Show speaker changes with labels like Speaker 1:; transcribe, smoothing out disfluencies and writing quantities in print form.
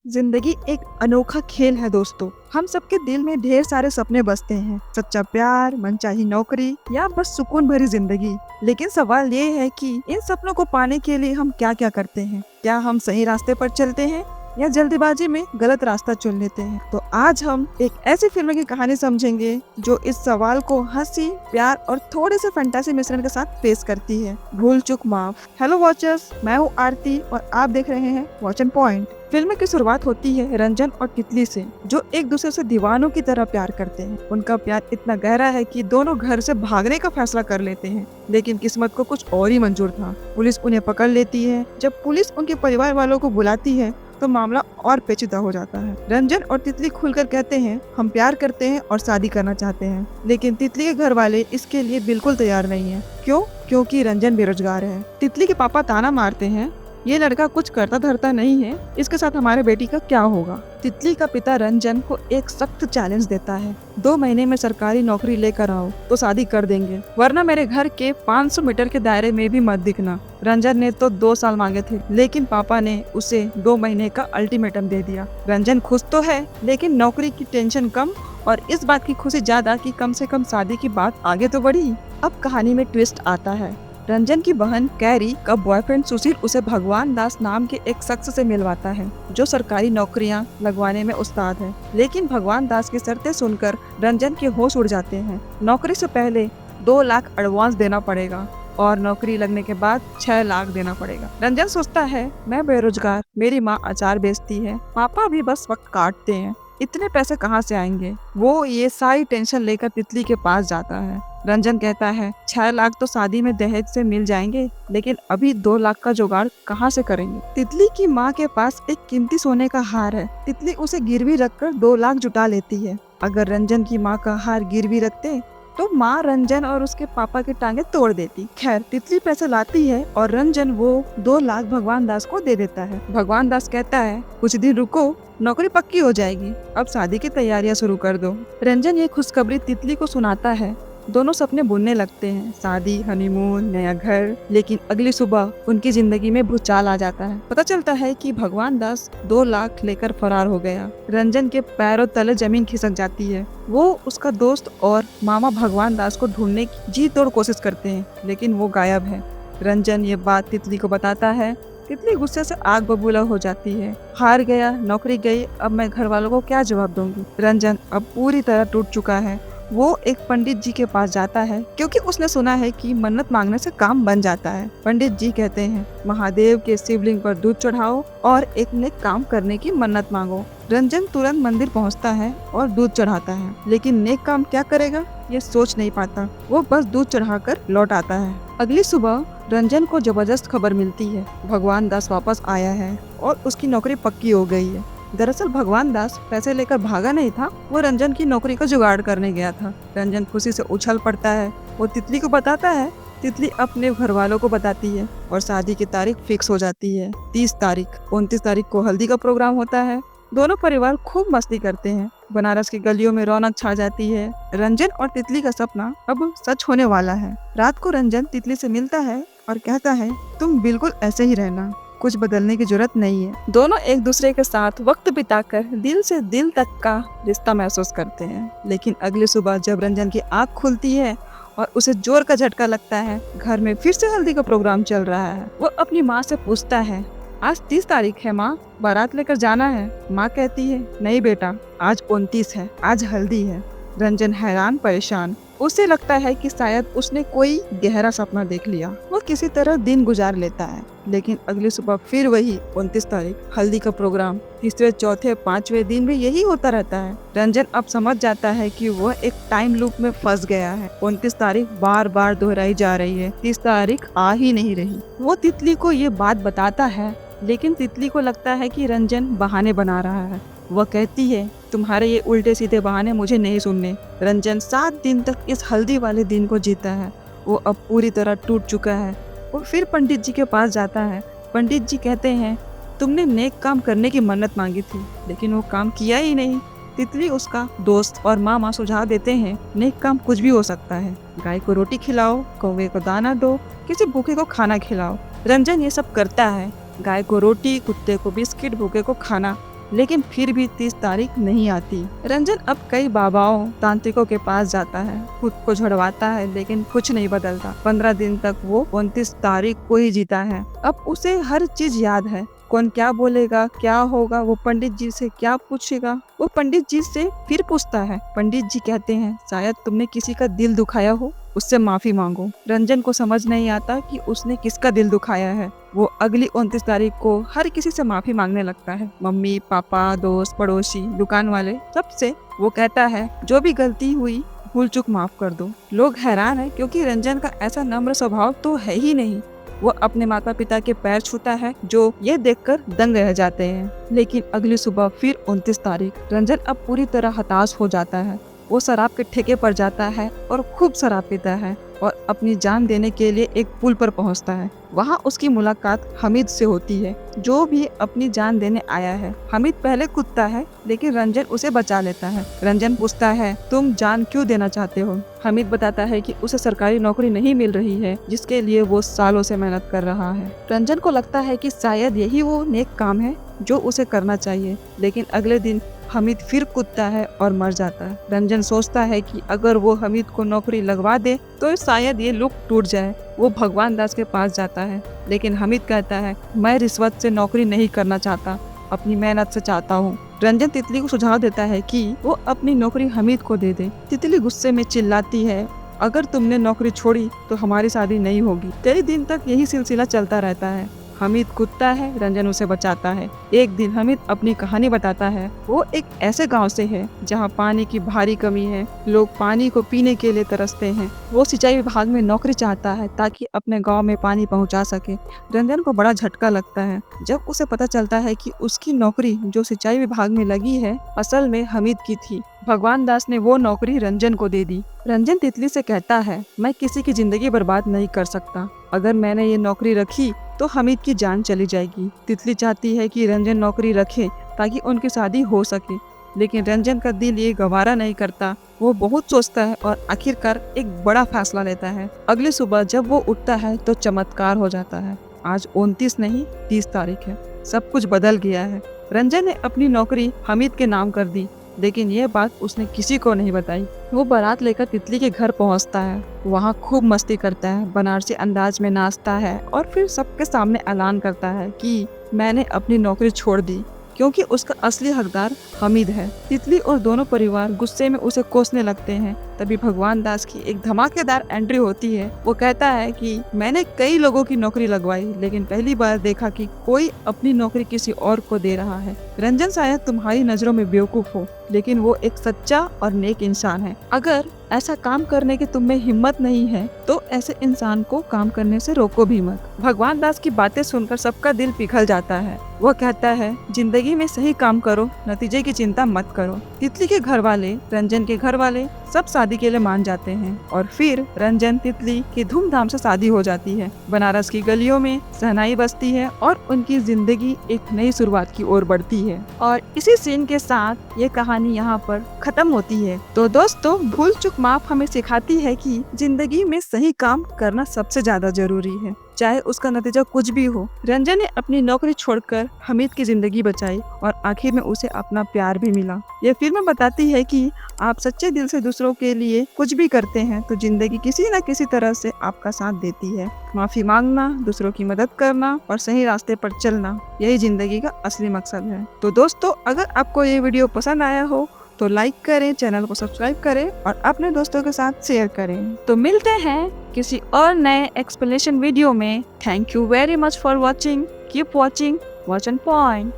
Speaker 1: जिंदगी एक अनोखा खेल है दोस्तों। हम सबके दिल में ढेर सारे सपने बसते हैं, सच्चा प्यार, मनचाही नौकरी या बस सुकून भरी जिंदगी। लेकिन सवाल ये है कि इन सपनों को पाने के लिए हम क्या क्या करते हैं। क्या हम सही रास्ते पर चलते हैं या जल्दबाजी में गलत रास्ता चुन लेते हैं। तो आज हम एक ऐसी फिल्म की कहानी समझेंगे जो इस सवाल को हंसी, प्यार और थोड़े से फैंटेसी मिश्रण के साथ पेश करती है। भूल चूक माफ। हेलो वॉचर्स, मैं हूँ आरती और आप देख रहे हैं वॉच एंड पॉइंट। फिल्म की शुरुआत होती है रंजन और तितली से, जो एक दूसरे से दीवानों की तरह प्यार करते हैं। उनका प्यार इतना गहरा है कि दोनों घर से भागने का फैसला कर लेते हैं। लेकिन किस्मत को कुछ और ही मंजूर था। पुलिस उन्हें पकड़ लेती है। जब पुलिस उनके परिवार वालों को बुलाती है तो मामला और पेचीदा हो जाता है। रंजन और तितली खुलकर कहते हैं, हम प्यार करते हैं और शादी करना चाहते हैं। लेकिन तितली के घर वाले इसके लिए बिल्कुल तैयार नहीं है। क्यों? क्योंकि रंजन बेरोजगार है। तितली के पापा ताना मारते हैं, ये लड़का कुछ करता धरता नहीं है, इसके साथ हमारे बेटी का क्या होगा। तितली का पिता रंजन को एक सख्त चैलेंज देता है, 2 महीने में सरकारी नौकरी लेकर आओ तो शादी कर देंगे, वरना मेरे घर के 500 मीटर के दायरे में भी मत दिखना। रंजन ने तो 2 साल मांगे थे, लेकिन पापा ने उसे 2 महीने का अल्टीमेटम दे दिया। रंजन खुश तो है, लेकिन नौकरी की टेंशन कम और इस बात की खुशी ज्यादा कि कम से कम शादी की बात आगे तो बढ़ी। अब कहानी में ट्विस्ट आता है। रंजन की बहन कैरी का बॉयफ्रेंड सुशील उसे भगवान दास नाम के एक शख्स से मिलवाता है, जो सरकारी नौकरियां लगवाने में उस्ताद है। लेकिन भगवान दास की शर्तें सुनकर रंजन के होश उड़ जाते हैं। नौकरी से पहले 2 लाख एडवांस देना पड़ेगा और नौकरी लगने के बाद 6 लाख देना पड़ेगा। रंजन सोचता है, मैं बेरोजगार, मेरी माँ अचार बेचती है, पापा भी बस वक्त काटते हैं, इतने पैसे कहाँ से आएंगे। वो ये सारी टेंशन लेकर तितली के पास जाता है। रंजन कहता है, 6 लाख तो शादी में दहेज से मिल जाएंगे, लेकिन अभी 2 लाख का जुगाड़ कहाँ से करेंगे। तितली की माँ के पास एक कीमती सोने का हार है। तितली उसे गिरवी रखकर 2 लाख जुटा लेती है। अगर रंजन की माँ का हार गिरवी रखते तो माँ रंजन और उसके पापा की टांगे तोड़ देती। खैर, तितली पैसे लाती है और रंजन वो 2 लाख भगवान दास को दे देता है। भगवान दास कहता है, कुछ दिन रुको, नौकरी पक्की हो जाएगी, अब शादी की तैयारियां शुरू कर दो। रंजन ये खुशखबरी तितली को सुनाता है। दोनों सपने बुनने लगते हैं, शादी, हनीमून, नया घर। लेकिन अगली सुबह उनकी जिंदगी में भूचाल आ जाता है। पता चलता है कि भगवान दास 2 लाख लेकर फरार हो गया। रंजन के पैरों तले जमीन खिसक जाती है। वो, उसका दोस्त और मामा भगवान दास को ढूंढने की जी तोड़ कोशिश करते हैं, लेकिन वो गायब है। रंजन ये बात तितली को बताता है। तितली गुस्से से आग बबूला हो जाती है। हार गया, नौकरी गई, अब मैं घर वालों को क्या जवाब दूंगी। रंजन अब पूरी तरह टूट चुका है। वो एक पंडित जी के पास जाता है, क्योंकि उसने सुना है कि मन्नत मांगने से काम बन जाता है। पंडित जी कहते हैं, महादेव के शिवलिंग पर दूध चढ़ाओ और एक नेक काम करने की मन्नत मांगो। रंजन तुरंत मंदिर पहुंचता है और दूध चढ़ाता है, लेकिन नेक काम क्या करेगा ये सोच नहीं पाता। वो बस दूध चढ़ाकर लौट आता है। अगली सुबह रंजन को जबरदस्त खबर मिलती है, भगवान दास वापस आया है और उसकी नौकरी पक्की हो गई है। दरअसल भगवान दास पैसे लेकर भागा नहीं था, वो रंजन की नौकरी का जुगाड़ करने गया था। रंजन खुशी से उछल पड़ता है। वो तितली को बताता है। तितली अपने घर वालों को बताती है और शादी की तारीख फिक्स हो जाती है, 30 तारीख। 29 तारीख को हल्दी का प्रोग्राम होता है। दोनों परिवार खूब मस्ती करते हैं। बनारस की गलियों में रौनक छा जाती है। रंजन और तितली का सपना अब सच होने वाला है। रात को रंजन तितली से मिलता है और कहता है, तुम बिल्कुल ऐसे ही रहना, कुछ बदलने की जरूरत नहीं है। दोनों एक दूसरे के साथ वक्त बिताकर दिल से दिल तक का रिश्ता महसूस करते हैं। लेकिन अगली सुबह जब रंजन की आँख खुलती है और उसे जोर का झटका लगता है, घर में फिर से हल्दी का प्रोग्राम चल रहा है। वो अपनी माँ से पूछता है, आज 30 तारीख है माँ, बारात लेकर जाना है। माँ कहती है, नहीं बेटा, आज 29 है, आज हल्दी है। रंजन हैरान परेशान। उसे लगता है कि शायद उसने कोई गहरा सपना देख लिया। वो किसी तरह दिन गुजार लेता है। लेकिन अगली सुबह फिर वही 29 तारीख, हल्दी का प्रोग्राम। तीसरे, चौथे, 5वें दिन भी यही होता रहता है। रंजन अब समझ जाता है कि वह एक टाइम लूप में फंस गया है। 29 तारीख बार बार दोहराई जा रही है, 30 तारीख आ ही नहीं रही। वो तितली को ये बात बताता है, लेकिन तितली को लगता है कि रंजन बहाने बना रहा है। वह कहती है, तुम्हारे ये उल्टे सीधे बहाने मुझे नहीं सुनने। रंजन 7 दिन तक इस हल्दी वाले दिन को जीता है। वो अब पूरी तरह टूट चुका है। वो फिर पंडित जी के पास जाता है। पंडित जी कहते हैं, तुमने नेक काम करने की मन्नत मांगी थी, लेकिन वो काम किया ही नहीं। तितली, उसका दोस्त और मामा सुझाव देते हैं, नेक काम कुछ भी हो सकता है। गाय को रोटी खिलाओ, कौवे को दाना दो, किसी भूखे को खाना खिलाओ। रंजन ये सब करता है, गाय को रोटी, कुत्ते को बिस्किट, भूखे को खाना। लेकिन फिर भी 30 तारीख नहीं आती। रंजन अब कई बाबाओं तांत्रिकों के पास जाता है, खुद को झड़वाता है, लेकिन कुछ नहीं बदलता। 15 दिन तक वो 29 तारीख को ही जीता है। अब उसे हर चीज याद है, कौन क्या बोलेगा, क्या होगा, वो पंडित जी से क्या पूछेगा। वो पंडित जी से फिर पूछता है। पंडित जी कहते हैं, शायद तुमने किसी का दिल दुखाया हो, उससे माफी मांगो। रंजन को समझ नहीं आता कि उसने किसका दिल दुखाया है। वो अगली 29 तारीख को हर किसी से माफी मांगने लगता है, मम्मी, पापा, दोस्त, पड़ोसी, दुकान वाले, सबसे। वो कहता है, जो भी गलती हुई भूल चूक माफ कर दो। लोग हैरान है क्योंकि रंजन का ऐसा नम्र स्वभाव तो है ही नहीं। वो अपने माता पिता के पैर छूता है, जो ये देखकर दंग रह जाते हैं। लेकिन अगली सुबह फिर 29 तारीख, रंजन अब पूरी तरह हताश हो जाता है। वो शराब के ठेके पर जाता है और खूब शराब पीता है और अपनी जान देने के लिए एक पुल पर पहुंचता है। वहां उसकी मुलाकात हमीद से होती है, जो भी अपनी जान देने आया है। हमीद पहले कूदता है, लेकिन रंजन उसे बचा लेता है। रंजन पूछता है, तुम जान क्यों देना चाहते हो? हमीद बताता है कि उसे सरकारी नौकरी नहीं मिल रही है, जिसके लिए वो सालों से मेहनत कर रहा है। रंजन को लगता है कि शायद यही वो नेक काम है जो उसे करना चाहिए। लेकिन अगले दिन हमीद फिर कूदता है और मर जाता है। रंजन सोचता है कि अगर वो हमीद को नौकरी लगवा दे तो शायद ये लुक टूट जाए। वो भगवान दास के पास जाता है, लेकिन हमीद कहता है, मैं रिश्वत से नौकरी नहीं करना चाहता, अपनी मेहनत से चाहता हूँ। रंजन तितली को सुझाव देता है कि वो अपनी नौकरी हमीद को दे दे। तितली गुस्से में चिल्लाती है, अगर तुमने नौकरी छोड़ी तो हमारी शादी नहीं होगी। कई दिन तक यही सिलसिला चलता रहता है। हमीद कूदता है, रंजन उसे बचाता है। एक दिन हमीद अपनी कहानी बताता है। वो एक ऐसे गांव से है जहां पानी की भारी कमी है, लोग पानी को पीने के लिए तरसते हैं। वो सिंचाई विभाग में नौकरी चाहता है ताकि अपने गांव में पानी पहुंचा सके। रंजन को बड़ा झटका लगता है जब उसे पता चलता है कि उसकी नौकरी जो सिंचाई विभाग में लगी है, असल में हमीद की थी। भगवान दास ने वो नौकरी रंजन को दे दी। रंजन तितली से कहता है, मैं किसी की जिंदगी बर्बाद नहीं कर सकता। अगर मैंने ये नौकरी रखी तो हमीद की जान चली जाएगी। तितली चाहती है कि रंजन नौकरी रखे ताकि उनकी शादी हो सके, लेकिन रंजन का दिल ये गवारा नहीं करता। वो बहुत सोचता है और आखिरकार एक बड़ा फैसला लेता है। अगली सुबह जब वो उठता है तो चमत्कार हो जाता है। आज 29 नहीं 30 तारीख है। सब कुछ बदल गया है। रंजन ने अपनी नौकरी हमीद के नाम कर दी, लेकिन ये बात उसने किसी को नहीं बताई। वो बारात लेकर तितली के घर पहुंचता है। वहाँ खूब मस्ती करता है, बनारसी अंदाज में नाचता है और फिर सबके सामने ऐलान करता है कि मैंने अपनी नौकरी छोड़ दी, क्योंकि उसका असली हकदार हमीद है। तितली और दोनों परिवार गुस्से में उसे कोसने लगते हैं। तभी भगवान दास की एक धमाकेदार एंट्री होती है। वो कहता है कि मैंने कई लोगों की नौकरी लगवाई, लेकिन पहली बार देखा कि कोई अपनी नौकरी किसी और को दे रहा है। रंजन शायद तुम्हारी नजरों में बेवकूफ हो, लेकिन वो एक सच्चा और नेक इंसान है। अगर ऐसा काम करने की तुम में हिम्मत नहीं है तो ऐसे इंसान को काम करने से रोको भी मत। भगवान दास की बातें सुनकर सबका दिल पिघल जाता है। वो कहता है, जिंदगी में सही काम करो, नतीजे की चिंता मत करो। तितली के घर वाले, रंजन के घर वाले सब शादी के लिए मान जाते हैं और फिर रंजन तितली की धूमधाम से शादी हो जाती है। बनारस की गलियों में शहनाई बजती है और उनकी जिंदगी एक नई शुरुआत की ओर बढ़ती है। और इसी सीन के साथ ये कहानी यहाँ पर खत्म होती है। तो दोस्तों, भूल चूक माफ हमें सिखाती है कि जिंदगी में सही काम करना सबसे ज्यादा जरूरी है, चाहे उसका नतीजा कुछ भी हो। रंजन ने अपनी नौकरी छोड़कर हमीद की जिंदगी बचाई और आखिर में उसे अपना प्यार भी मिला। ये फिल्म बताती है कि आप सच्चे दिल से दूसरों के लिए कुछ भी करते हैं तो जिंदगी किसी न किसी तरह से आपका साथ देती है। माफी मांगना, दूसरों की मदद करना और सही रास्ते पर चलना, यही जिंदगी का असली मकसद है। तो दोस्तों, अगर आपको ये वीडियो पसंद आया हो तो लाइक करें, चैनल को सब्सक्राइब करें और अपने दोस्तों के साथ शेयर करें। तो मिलते हैं किसी और नए एक्सप्लेनेशन वीडियो में। Thank you very much for watching. Keep watching, watch and point.